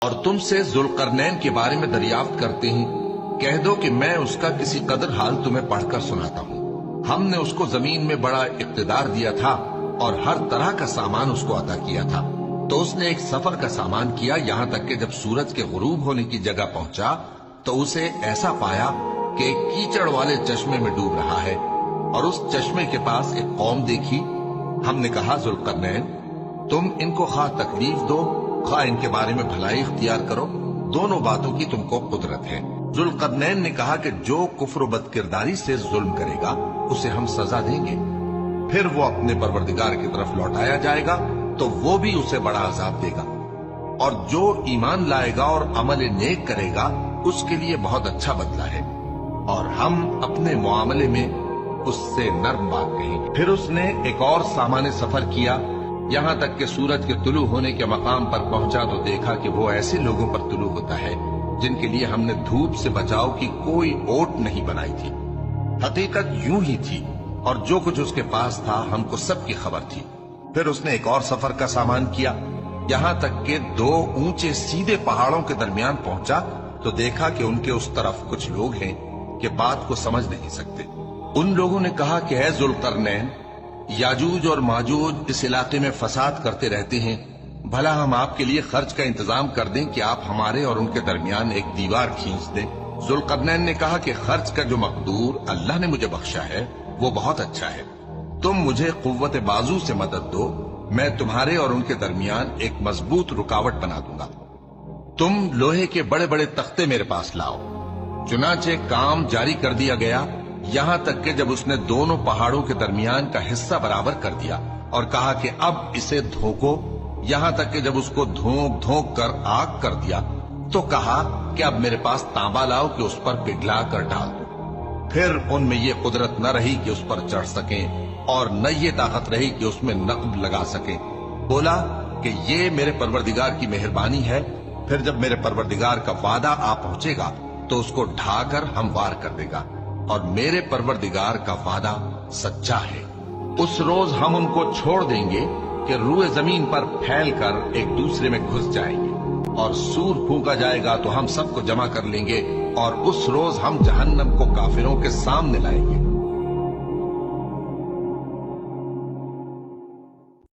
اور تم سے ذوالقرنین کے بارے میں دریافت کرتے ہیں، کہہ دو کہ میں اس کا کسی قدر حال تمہیں پڑھ کر سناتا ہوں۔ ہم نے اس کو زمین میں بڑا اقتدار دیا تھا اور ہر طرح کا سامان اس کو عطا کیا تھا، تو اس نے ایک سفر کا سامان کیا، یہاں تک کہ جب سورج کے غروب ہونے کی جگہ پہنچا تو اسے ایسا پایا کہ ایک کیچڑ والے چشمے میں ڈوب رہا ہے، اور اس چشمے کے پاس ایک قوم دیکھی۔ ہم نے کہا ذوالقرنین، تم ان کو خواہ تکلیف دو خواہ ان کے بارے میں بھلائی اختیار کرو، دونوں باتوں کی تم کو قدرت ہے۔ ذوالقرنین نے کہا کہ جو کفر و بد کرداری سے ظلم کرے گا اسے ہم سزا دیں گے، پھر وہ اپنے پروردگار کی طرف لوٹایا جائے گا تو وہ بھی اسے بڑا عذاب دے گا، اور جو ایمان لائے گا اور عمل نیک کرے گا اس کے لیے بہت اچھا بدلہ ہے، اور ہم اپنے معاملے میں اس سے نرم بات کہیں۔ پھر اس نے ایک اور سامان سفر کیا، یہاں تک کہ سورج کے طلوع ہونے کے مقام پر پہنچا تو دیکھا کہ وہ ایسے لوگوں پر طلوع ہوتا ہے جن کے لیے ہم نے دھوپ سے بچاؤ کی کوئی اوٹ نہیں بنائی تھی۔ حقیقت یوں ہی تھی، اور جو کچھ اس کے پاس تھا ہم کو سب کی خبر تھی۔ پھر اس نے ایک اور سفر کا سامان کیا، یہاں تک کہ دو اونچے سیدھے پہاڑوں کے درمیان پہنچا تو دیکھا کہ ان کے اس طرف کچھ لوگ ہیں کہ بات کو سمجھ نہیں سکتے۔ ان لوگوں نے کہا کہ اے ذوالقرنین، یاجوج اور ماجوج اس علاقے میں فساد کرتے رہتے ہیں، بھلا ہم آپ کے لیے خرچ کا انتظام کر دیں کہ آپ ہمارے اور ان کے درمیان ایک دیوار کھینچ دیں۔ ذوالقرنین نے کہا کہ خرچ کا جو مقدور اللہ نے مجھے بخشا ہے وہ بہت اچھا ہے، تم مجھے قوت بازو سے مدد دو، میں تمہارے اور ان کے درمیان ایک مضبوط رکاوٹ بنا دوں گا۔ تم لوہے کے بڑے بڑے تختے میرے پاس لاؤ۔ چنانچہ کام جاری کر دیا گیا، یہاں تک کہ جب اس نے دونوں پہاڑوں کے درمیان کا حصہ برابر کر دیا اور کہا کہ اب اسے دھوکو، یہاں تک کہ جب اس کو دھونک دھونک کر آگ کر دیا تو کہا کہ اب میرے پاس تانبا لاؤ کہ اس پر پگھلا کر ڈال دو۔ پھر ان میں یہ قدرت نہ رہی کہ اس پر چڑھ سکیں، اور نہ یہ طاقت رہی کہ اس میں نقب لگا سکیں۔ بولا کہ یہ میرے پروردگار کی مہربانی ہے، پھر جب میرے پروردگار کا وعدہ آ پہنچے گا تو اس کو ڈھا کر ہموار کر دے گا، اور میرے پروردگار کا وعدہ سچا ہے۔ اس روز ہم ان کو چھوڑ دیں گے کہ روئے زمین پر پھیل کر ایک دوسرے میں گھس جائیں گے، اور سور پھونکا جائے گا تو ہم سب کو جمع کر لیں گے، اور اس روز ہم جہنم کو کافروں کے سامنے لائیں گے۔